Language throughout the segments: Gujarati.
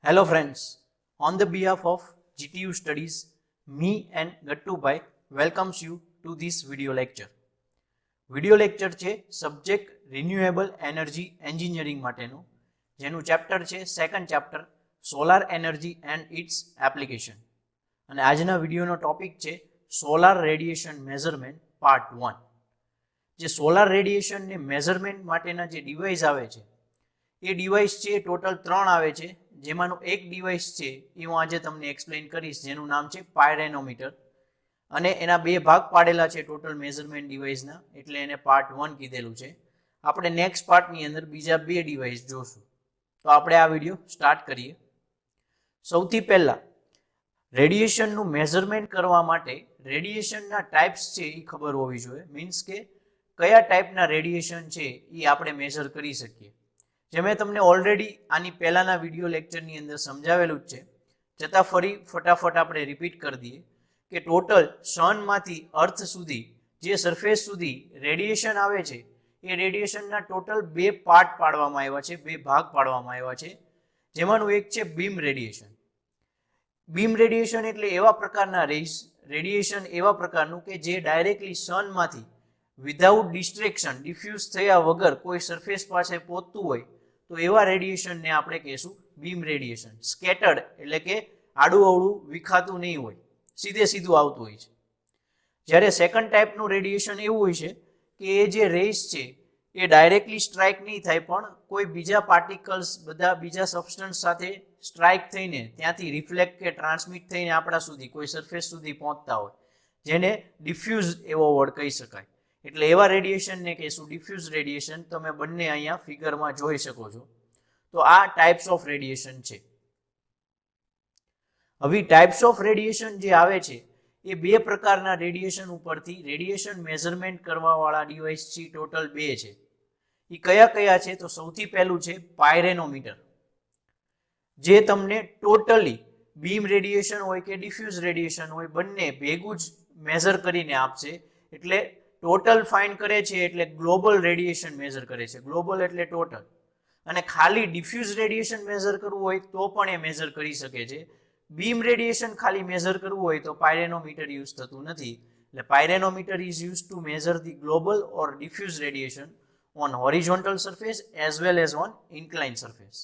Hello friends, on the behalf of GTU Studies, me and Gattu Bhai welcomes you to this video lecture. Video lecture છે સબ્જેક્ટ રિન્યુએબલ એનર્જી એન્જિનિયરિંગ માટેનું, જેનું ચેપ્ટર છે second chapter solar energy and its application. અને આજના વિડીયોનો ટોપિક છે સોલાર રેડિયેશન મેઝરમેન્ટ પાર્ટ 1. જે સોલાર રેડિયેશનને મેઝરમેન્ટ માટેના જે ડિવાઇસ આવે છે એ ડિવાઇસ છે ટોટલ 3 આવે છે, જેમાંનું એક ડિવાઇસ છે એ હું આજે તમને એક્સપ્લેન કરીશ, જેનું નામ છે પાયરેનોમીટર. અને એના બે ભાગ પાડેલા છે ટોટલ મેઝરમેન્ટ ડિવાઇસના, એટલે એને પાર્ટ 1 કીધેલું છે. આપણે નેક્સ્ટ પાર્ટની અંદર બીજા બે ડિવાઇસ જોશું. તો આપણે આ વિડીયો સ્ટાર્ટ કરીએ. સૌથી પહેલા રેડિયેશનનું મેઝરમેન્ટ કરવા માટે રેડિયેશનના ટાઈપ્સ છે એ ખબર હોવી જોઈએ. મીન્સ કે કયા ટાઈપના રેડિયેશન છે એ આપણે મેઝર કરી શકીએ. જે મેં તમને ઓલરેડી આની પહેલાંના વિડીયો લેક્ચરની અંદર સમજાવેલું જ છે, છતાં ફરી ફટાફટ આપણે રિપીટ કરી દઈએ કે ટોટલ સનમાંથી અર્થ સુધી જે સરફેસ સુધી રેડિયેશન આવે છે એ રેડિયેશનના ટોટલ બે પાર્ટ પાડવામાં આવ્યા છે, બે ભાગ પાડવામાં આવ્યા છે. જેમાંનું એક છે બીમ રેડિયેશન. બીમ રેડિયેશન એટલે એવા પ્રકારના રેડિયેશન એવા પ્રકારનું કે જે ડાયરેક્ટલી સનમાંથી વિધાઉટ ડિસ્ટ્રેક્શન ડિફ્યુઝ થયા વગર કોઈ સરફેસ પાસે પહોંચતું હોય તો એવા રેડિયેશનને આપણે કહીશું બીમ રેડિયેશન. સ્કેટર્ડ એટલે કે આડું અવળું વિખાતું નહીં હોય, સીધે સીધું આવતું હોય છે. જ્યારે સેકન્ડ ટાઈપનું રેડિયેશન એવું હોય છે કે એ જે રેસ છે એ ડાયરેક્ટલી સ્ટ્રાઇક નહીં થાય, પણ કોઈ બીજા પાર્ટિકલ્સ બધા બીજા સબસ્ટન્સ સાથે સ્ટ્રાઇક થઈને ત્યાંથી રિફ્લેક્ટ કે ટ્રાન્સમિટ થઈને આપણા સુધી કોઈ સરફેસ સુધી પહોંચતા હોય, જેને ડિફ્યુઝ એવો વર્ડ કહી શકાય. એટલે એવા રેડિયેશનને કહીશું ડિફ્યુઝ રેડિયેશન. તમે બંને અહીંયા ફિગરમાં જોઈ શકો છો. તો આ ટાઈપ્સ ઓફ રેડિયેશન છે. હવે ટાઈપ્સ ઓફ રેડિયેશન જે આવે છે એ બે પ્રકારના રેડિયેશન ઉપરથી રેડિયેશન મેઝરમેન્ટ કરવાવાળા ડિવાઇસ છે, ટોટલ બે છે. એ કયા કયા છે? તો સૌથી પહેલું છે પાયરેનોમીટર, જે તમને ટોટલી બીમ રેડિયેશન હોય કે ડિફ્યુઝ રેડિયેશન હોય બંને ભેગું જ મેઝર કરીને આપશે. એટલે ટોટલ ફાઇન્ડ કરે છે, એટલે ગ્લોબલ રેડિયેશન મેઝર કરે છે. ગ્લોબલ એટલે ટોટલ. અને ખાલી ડિફ્યુઝ રેડિયેશન મેઝર કરવું હોય તો પણ એ મેઝર કરી શકે છે. બીમ રેડિયેશન ખાલી મેઝર કરવું હોય તો પાયરેનોમીટર યુઝ થતું નથી. એટલે pyranometer is use to measure the global or diffuse radiation on horizontal surface as well as on incline surface.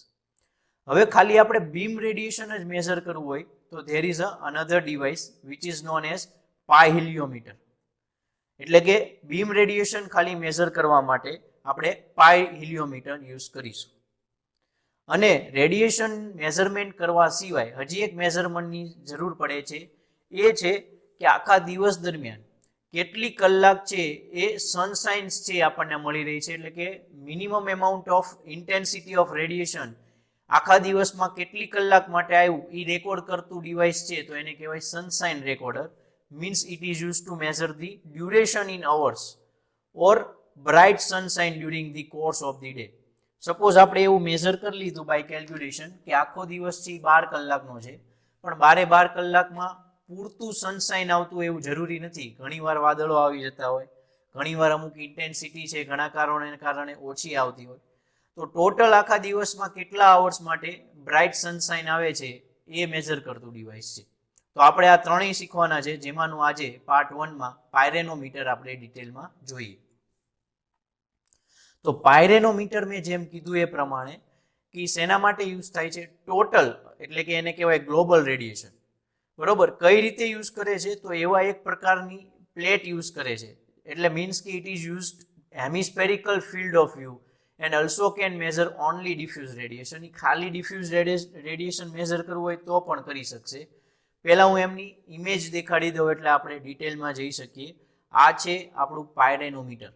હવે ખાલી આપણે બીમ રેડિયેશન જ મેઝર કરવું હોય તો there is another device which is known as pyrheliometer. એટલે કે બીમ રેડિયેશન ખાલી મેઝર કરવા માટે આપણે પાયહિલિયોમીટર યુઝ કરીશું. અને રેડિયેશન મેઝરમેન્ટ કરવા સિવાય હજી એક મેઝરમેન્ટની જરૂર પડે છે. એ છે કે આખા દિવસ દરમિયાન કેટલી કલાક છે એ સનસાઇન્સ છે આપણને મળી રહી છે. એટલે કે minimum amount of intensity of radiation આખા દિવસમાં કેટલી કલાક માટે આવ્યું એ રેકોર્ડ કરતું ડિવાઇસ છે, તો એને કહેવાય sunshine recorder. Means it is use to measure the duration in hours or bright sunshine during the course of the day. Suppose આપણે એવું મેઝર કરી લીધું બાય કેલ્ક્યુલેશન કે આખો દિવસ છે 12 કલાકનો છે, પણ 12 કલાકમાં પૂરતું સનસાઇન આવતું એવું જરૂરી નથી. ઘણીવાર વાદળો આવી જતા હોય, ઘણીવાર અમુક ઇન્ટેન્સિટી છે ઘણા કારણોને કારણે ઓછી આવતી હોય. તો ટોટલ આખા દિવસમાં કેટલા અવર્સ માટે બ્રાઇટ સનસાઇન આવે છે એ મેઝર કરતું ડિવાઇસ છે. તો આપણે આ ત્રણેય શીખવાના છે, જેમાંનું આજે પાર્ટ 1માં પાયરેનોમીટર આપણે ડિટેલમાં જોઈએ. તો પાયરેનોમીટર મેં જેમ કીધું એ પ્રમાણે કે શેના માટે યુઝ થાય છે? ટોટલ એટલે કે એને કહેવાય ગ્લોબલ રેડિયેશન. બરોબર. કઈ રીતે યુઝ કરે છે? તો એવા એક પ્રકારની પ્લેટ યુઝ કરે છે. એટલે મીન્સ કે it is used hemispherical field of view and also can measure only diffuse radiation. એ ખાલી ડિફ્યુઝ રેડિયેશન મેઝર કરવું હોય તો પણ કરી શકશે. પહેલાં હું એમની ઇમેજ દેખાડી દઉં એટલે આપણે ડિટેલમાં જઈ શકીએ. આ છે આપણું પાયરેનોમીટર,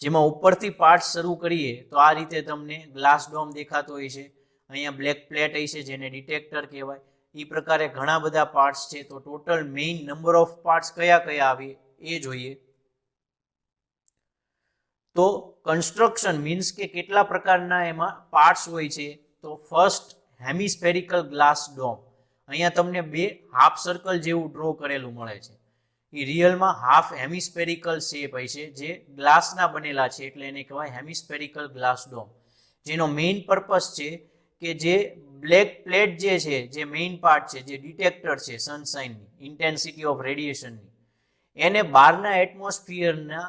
જેમાં ઉપરથી પાર્ટ શરૂ કરીએ તો આ રીતે તમને ગ્લાસ ડોમ દેખાતો હોય છે. અહીંયા બ્લેક પ્લેટ હોય છે જેને ડિટેક્ટર કહેવાય. એ પ્રકારે ઘણા બધા પાર્ટ્સ છે. તો total main number of parts કયા કયા આવે એ જોઈએ. તો કન્સ્ટ્રક્શન મીન્સ કે કેટલા પ્રકારના એમાં પાર્ટ્સ હોય છે. તો ફર્સ્ટ હેમિસ્ફેરિકલ ગ્લાસ ડોમ. અહીંયા તમને બે હાફ સર્કલ જેવું ડ્રો કરેલું મળે છે. એ રિયલમાં હાફ હેમિસ્ફેરિકલ શેપ હોય છે જે ગ્લાસના બનેલા છે, એટલે એને કહેવાય હેમિસ્ફેરિકલ ગ્લાસ ડોમ. જેનો મેઇન પર્પસ છે કે જે બ્લેક પ્લેટ જે છે, જે મેઇન પાર્ટ છે, જે ડિટેક્ટર છે સનશાઇનની ઇન્ટેન્સિટી ઓફ રેડિયેશનની, એને બહારના એટમોસ્ફિયરના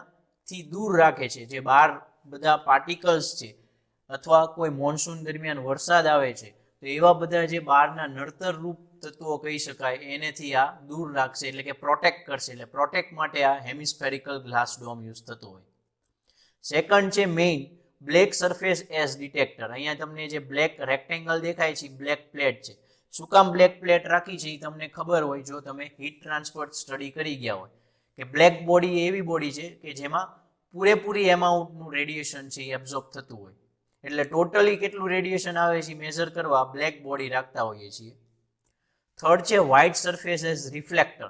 થી દૂર રાખે છે. જે બહાર બધા પાર્ટિકલ્સ છે અથવા કોઈ મોન્સૂન દરમિયાન વરસાદ આવે છે તો એવા બધા જે બહારના નડતર રૂપ તત્વો કહી શકાય એનેથી આ દૂર રાખશે, એટલે કે પ્રોટેક્ટ કરશે. એટલે પ્રોટેક્ટ માટે આ હેમિસ્ફેરિકલ ગ્લાસ ડોમ યુઝ થતો હોય. સેકન્ડ છે main black surface S detector. અહીંયા તમને જે બ્લેક રેક્ટેંગલ દેખાય છે બ્લેક પ્લેટ છે. શું કામ બ્લેક પ્લેટ રાખી છે એ તમને ખબર હોય જો તમે હીટ ટ્રાન્સપોર્ટ સ્ટડી કરી ગયા હોય, કે બ્લેક બોડી એવી બોડી છે કે જેમાં પૂરેપૂરી એમાઉન્ટનું રેડિયેશન છે એ એબ્ઝોર્બ થતું હોય. એટલે ટોટલી કેટલું રેડિયેશન આવે છે મેઝર કરવા બ્લેક બોડી રાખતા હોઈએ છીએ. થર્ડ છે white surface as reflector.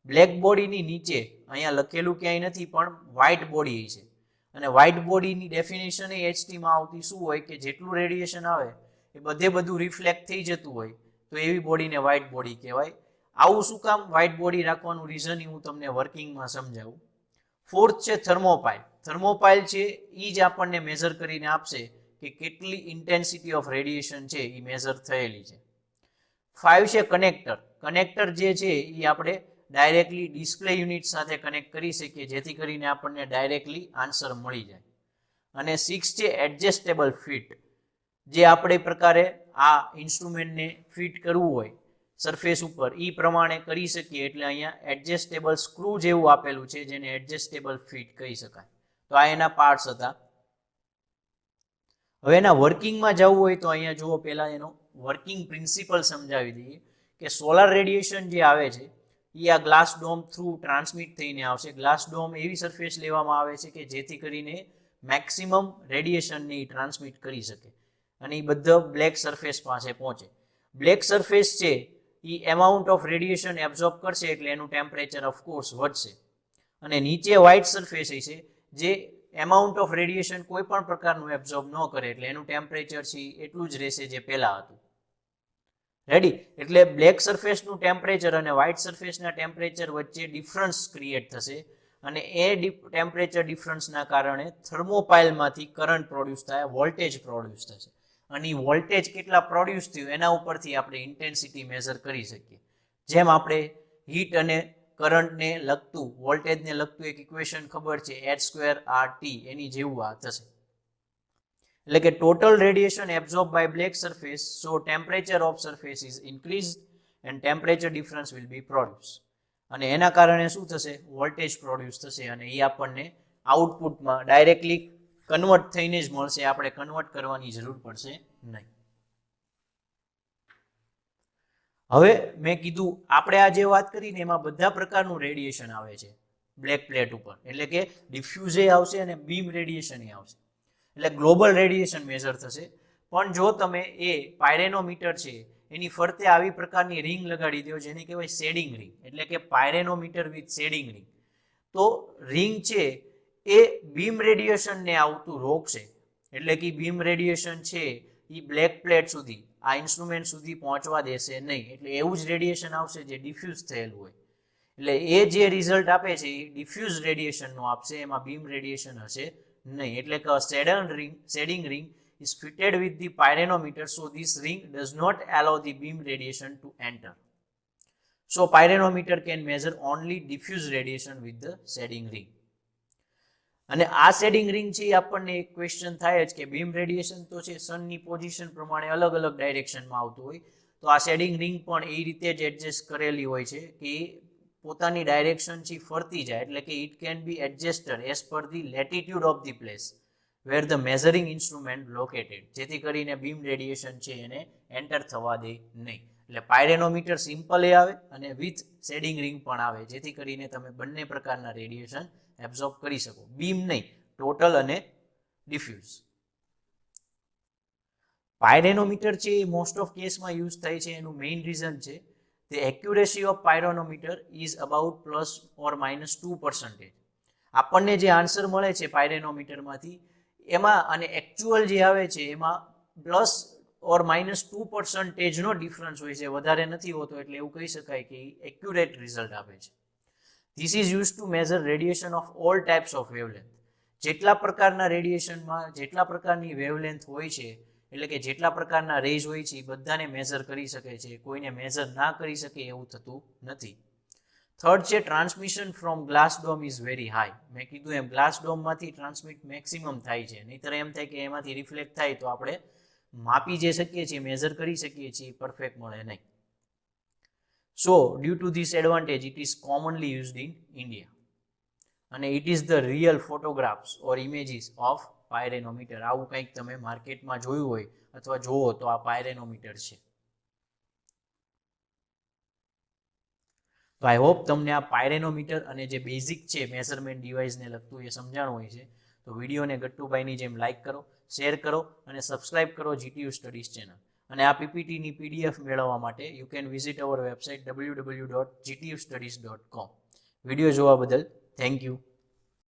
Black બોડીની નીચે અહીંયા લખેલું ક્યાંય નથી પણ વ્હાઇટ બોડી છે, અને વ્હાઇટ બોડીની ડેફિનેશન એ એચટીમાં આવતી શું હોય કે જેટલું રેડિયેશન આવે એ બધું રિફ્લેક્ટ થઈ જતું હોય, તો એવી બોડીને વ્હાઇટ બોડી કહેવાય. આવું શું કામ વ્હાઇટ બોડી રાખવાનું રીઝન હું તમને વર્કિંગમાં સમજાવું. ફોર્થ છે થર્મોપાઇલ. થર્મોપાઇલ છે એ જ આપણને મેઝર કરીને આપશે કે કેટલી ઇન્ટેન્સિટી ઓફ રેડિયેશન છે એ મેઝર થયેલી છે. 5 છે કનેક્ટર. કનેક્ટર જે છે એ આપણે ડાયરેક્ટલી ડિસ્પ્લે યુનિટ સાથે કનેક્ટ કરી શકીએ જેથી કરીને આપણને ડાયરેક્ટલી આન્સર મળી જાય. અને 6 છે એડજસ્ટેબલ ફિટ. જે આપણે પ્રકારે આ ઇન્સ્ટ્રુમેન્ટને ફિટ કરવું હોય સરફેસ ઉપર એ પ્રમાણે કરી શકીએ. એટલે અહીંયા એડજસ્ટેબલ સ્ક્રૂ જેવું આપેલું છે જેને એડજસ્ટેબલ ફિટ કહી શકાય. તો આ એના પાર્ટ્સ હતા. હવે એના વર્કિંગમાં જવું હોય તો અહીંયા જુઓ, પહેલા એનો વર્કિંગ પ્રિન્સિપલ સમજાવી દઈએ કે સોલાર રેડિયેશન જે આવે છે એ આ ગ્લાસ ડોમ થ્રુ ટ્રાન્સમિટ થઈને આવશે. ગ્લાસ ડોમ એવી સરફેસ લેવામાં આવે છે કે જેથી કરીને મેક્સિમમ રેડિયેશનને ટ્રાન્સમિટ કરી શકે અને એ બધા બ્લેક સરફેસ પાસે પહોંચે. બ્લેક સરફેસ છે એ એમાઉન્ટ ઓફ રેડિયેશન એબ્ઝોર્બ કરશે એટલે એનું ટેમ્પરેચર ઓફકોર્સ વધશે. અને નીચે વ્હાઇટ સરફેસ છે જે એમાઉન્ટ ઓફ રેડિયેશન કોઈ પણ પ્રકારનું એબ્ઝોર્બ ન કરે એટલે એનું ટેમ્પરેચર છે એટલું જ રહેશે જે પહેલા હતું. રેડી? એટલે બ્લેક સરફેસનું ટેમ્પરેચર અને વ્હાઇટ સરફેસના ટેમ્પરેચર વચ્ચે ડિફરન્સ ક્રિએટ થશે અને એ ટેમ્પરેચર ડિફરન્સના કારણે થર્મોપાઇલમાંથી કરંટ પ્રોડ્યુસ થાય, વોલ્ટેજ પ્રોડ્યુસ થશે. અને એ વોલ્ટેજ કેટલા પ્રોડ્યુસ થયું એના ઉપરથી આપણે ઇન્ટેન્સિટી મેઝર કરી શકીએ. જેમ આપણે હીટ અને કરંટને લગતું, વોલ્ટેજને લગતું એક ઇક્વેશન ખબર છે H²RT, એની જેવું આ થશે. એટલે કે total radiation absorb by black surface, so temperature of surface is increased and temperature difference will be produce. અને એના કારણે શું થશે? વોલ્ટેજ પ્રોડ્યુસ થશે અને એ આપણને આઉટપુટમાં ડાયરેક્ટલી કન્વર્ટ થઈને જ મળશે. આપણે કન્વર્ટ કરવાની જરૂર પડશે નહીં. હવે મેં કીધું આપણે આ જે વાત કરીને એમાં બધા પ્રકારનું રેડિયેશન આવે છે બ્લેક પ્લેટ ઉપર, એટલે કે ડિફ્યુઝ આવશે અને બીમ રેડિયેશન આવશે. એટલે ગ્લોબલ રેડિયેશન મેઝર થશે. પણ જો તમે એ પાયરેનોમીટર છે એની ફરતે આવી પ્રકારની રિંગ લગાડી દો જેને કહેવાય શેડિંગ રિંગ, એટલે કે પાયરેનોમીટર વિથ શેડિંગ રિંગ, તો રિંગ છે એ બીમ રેડિયેશનને આવતું રોકશે. એટલે કે બીમ રેડિયેશન છે એ બ્લેક પ્લેટ સુધી, આ ઇન્સ્ટ્રુમેન્ટ સુધી પહોંચવા દેશે નહીં. એટલે એવું જ રેડિયેશન આવશે જે ડિફ્યુઝ થયેલું હોય. એટલે એ જે રિઝલ્ટ આપે છે એ ડિફ્યુઝ રેડિયેશનનો આપશે, એમાં બીમ રેડિયેશન હશે નહીં. એટલે કે shading ring is fitted with the pyranometer, so this ring does not allow the beam radiation to enter. So pyranometer can measure only diffuse radiation with the shading ring. અને આ શેડિંગ રિંગ છે એ આપણને એક ક્વેશ્ચન થાય જ કે બીમ રેડિયેશન તો છે સનની પોઝિશન પ્રમાણે અલગ અલગ ડાયરેક્શનમાં આવતું હોય, તો આ શેડિંગ રિંગ પણ એ રીતે જ એડજસ્ટ કરેલી હોય છે કે પોતાની ડાયરેક્શનથી ફરતી જાય. એટલે કે it can be adjusted as per the latitude of the place where the measuring instrument located, જેથી કરીને બીમ રેડિયેશન છે એને એન્ટર થવા દે નહીં. એટલે પાયરેનોમીટર સિમ્પલ એ આવે અને વિથ શેડિંગ રિંગ પણ આવે જેથી કરીને તમે બંને પ્રકારના રેડિયેશન એબ્ઝોર્બ કરી શકો. બીમ નહીં, ટોટલ અને ડિફ્યુઝ. પાયરેનોમીટર છે એ મોસ્ટ ઓફ કેસમાં યુઝ થાય છે. એનું મેઇન રીઝન છે the accuracy of pyrometer is about ±2%. આપણને જે આન્સર મળે છે પાયરેનોમીટરમાંથી એમાં અને એકચ્યુઅલ જે આવે છે એમાં ±2% નો ડિફરન્સ હોય છે, વધારે નથી હોતો. એટલે એવું કહી શકાય કે એક્યુરેટ રિઝલ્ટ આપે છે. This is used to measure radiation of all types of wavelength. જેટલા પ્રકારના રેડિયેશનમાં જેટલા પ્રકારની વેવલેન્થ હોય છે એટલે કે જેટલા પ્રકારના રેઝ હોય છે એ બધાને મેઝર કરી શકે છે, કોઈને મેઝર ના કરી શકે એવું થતું નથી. થર્ડ છે transmission from glass dome is very high. મેં કીધું એમ ગ્લાસ ડોમમાંથી ટ્રાન્સમિટ મેક્સિમમ થાય છે, નહીતર એમ થાય કે એમાંથી રિફ્લેક્ટ થાય તો આપણે માપી જે શકીએ છીએ, મેઝર કરી શકીએ છીએ, પરફેક્ટ મળે નહીં. So due to this advantage it is commonly used in India અને it is the real photographs or images of pyranometer. આવું કંઈક તમે માર્કેટમાં જોયું હોય અથવા જોવો તો આ પાયરેનોમીટર છે. તો આઈ હોપ તમને આ પાયરેનોમીટર અને જે બેઝિક છે મેઝરમેન્ટ ડિવાઇસને લગતું એ સમજાણું હોય છે. તો વિડીયોને ગટ્ટુભાઈની જેમ લાઇક કરો, શેર કરો અને સબસ્ક્રાઇબ કરો GTU સ્ટડીઝ ચેનલ. અને આ પીપીટીની PDF મેળવવા માટે you can visit our website www.gtustudies.com. Video જોવા બદલ થેન્ક યુ.